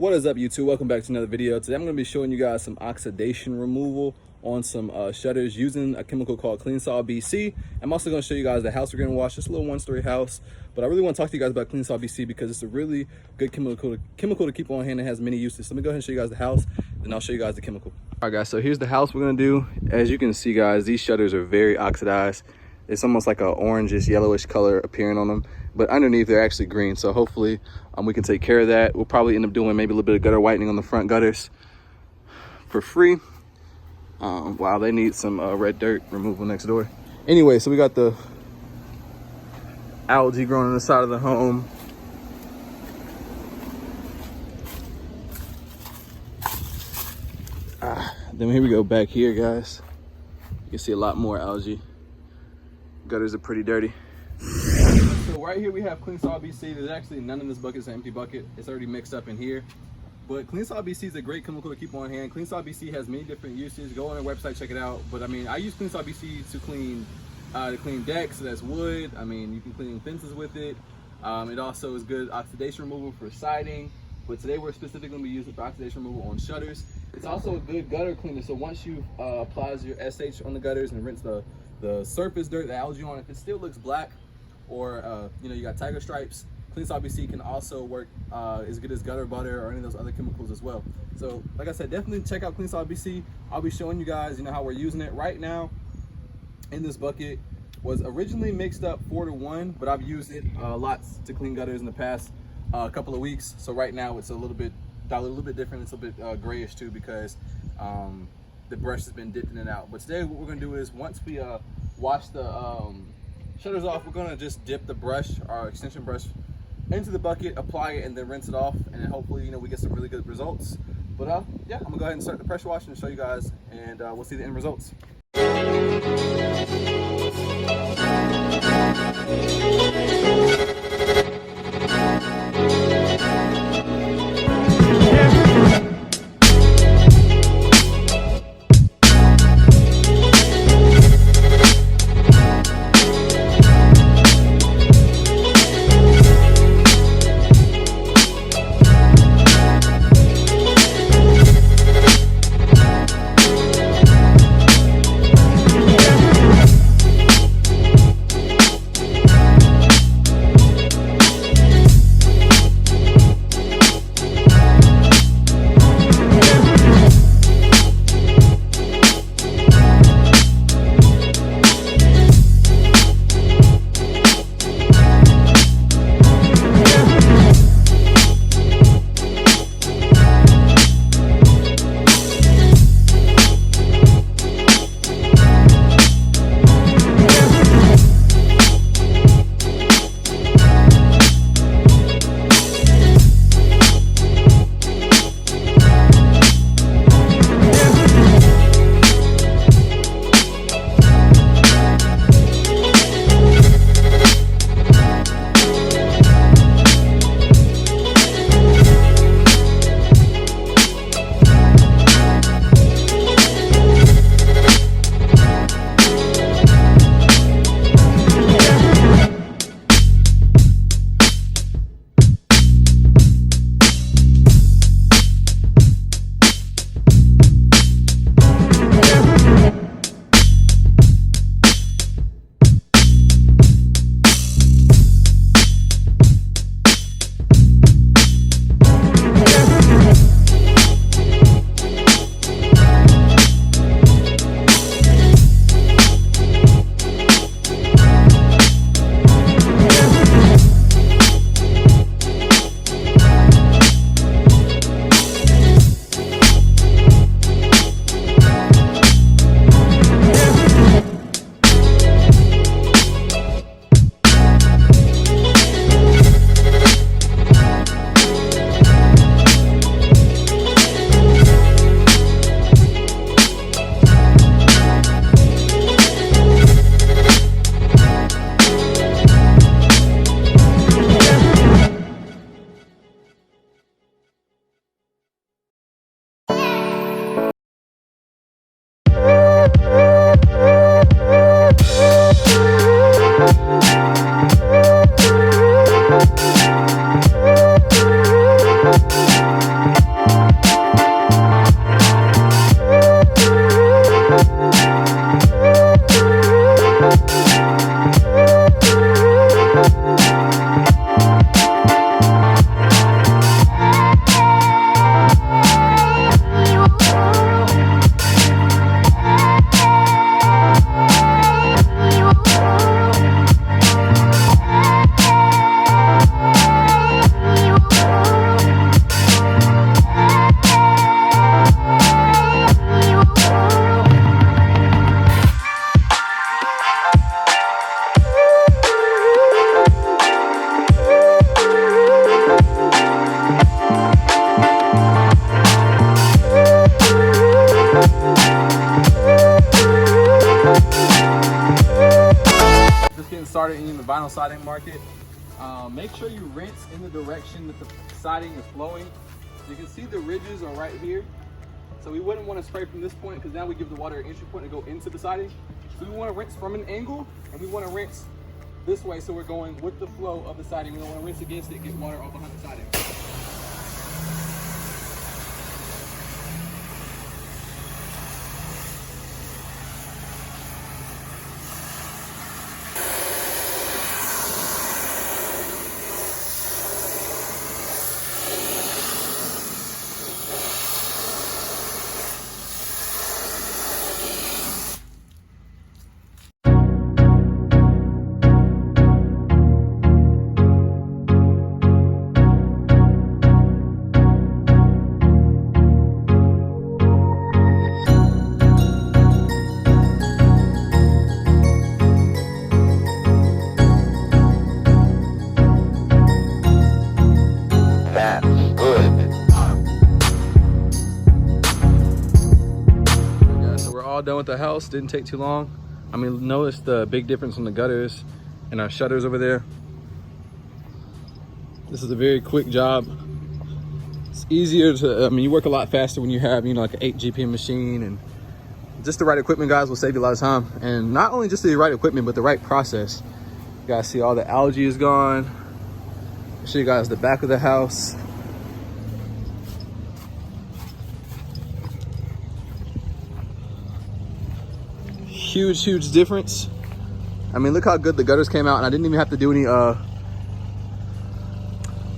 What is up, YouTube? Welcome back to another video. Today I'm going to be showing you guys some oxidation removal on some shutters using a chemical called Cleansol BC. I'm also going to show you guys the house we're going to wash. It's a little one-story house, but I really want to talk to you guys about Cleansol BC because it's a really good chemical to keep on hand and has many uses. So let me go ahead and show you guys the house, then I'll show you guys the chemical. All right, guys, so here's the house we're going to do. As you can see, guys, these shutters are very oxidized. It's almost like a orangish, yellowish color appearing on them, but underneath they're actually green. So hopefully we can take care of that. We'll probably end up doing maybe a little bit of gutter whitening on the front gutters for free. Wow, they need some red dirt removal next door. Anyway, so we got the algae growing on the side of the home. Then here we go back here, guys. You can see a lot more algae. Gutters are pretty dirty. So right here we have Cleansol BC. There's actually none in this bucket. It's an empty bucket. It's already mixed up in here. But Cleansol BC is a great chemical to keep on hand. Cleansol BC has many different uses. Go on their website, check it out. But I mean, I use Cleansol BC to clean decks. So that's wood. I mean, you can clean fences with it. It also is good oxidation removal for siding. But today we're specifically going to be using it for oxidation removal on shutters. It's also a good gutter cleaner. So once you apply your SH on the gutters and rinse the surface dirt, the algae on, if it still looks black or you got tiger stripes, Cleansol BC can also work as good as gutter butter or any of those other chemicals as well. So like I said, definitely check out Cleansol BC. I'll be showing you guys how we're using it right now. In this bucket was originally mixed up 4-to-1, but I've used it lots to clean gutters in the past couple of weeks. So right now it's a little bit different. It's a bit grayish too because the brush has been dipped in and out. But today what we're gonna do is once we wash the shutters off, we're gonna just dip the brush, our extension brush, into the bucket, apply it, and then rinse it off, and then hopefully we get some really good results. But yeah, I'm gonna go ahead and start the pressure washing and show you guys, and we'll see the end results. vinyl siding market. Make sure you rinse in the direction that the siding is flowing. You can see the ridges are right here. So we wouldn't want to spray from this point because now we give the water an entry point to go into the siding. So we want to rinse from an angle, and we want to rinse this way so we're going with the flow of the siding. We don't want to rinse against it, get water all behind the siding. Done with the house, didn't take too long. I mean, notice the big difference in the gutters and our shutters over there. This is a very quick job. It's easier to, I mean, you work a lot faster when you have, you know, like an 8 GPM machine, and just the right equipment, guys, will save you a lot of time. And not only just the right equipment, but the right process. You guys see all the algae is gone. I'll show you guys the back of the house. Huge difference. I mean, look how good the gutters came out, and I didn't even have to do any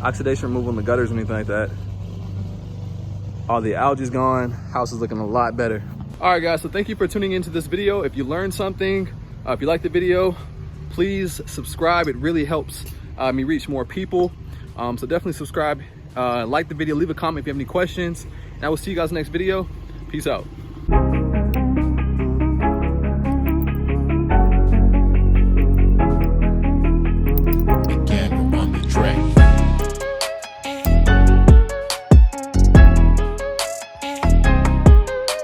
oxidation removal in the gutters or anything like that. All the algae's gone. House is looking a lot better. All right, guys, so thank you for tuning into this video. If you learned something, if you liked the video, please subscribe. It really helps me reach more people. So definitely subscribe, like the video, leave a comment if you have any questions, and I will see you guys next video. Peace out.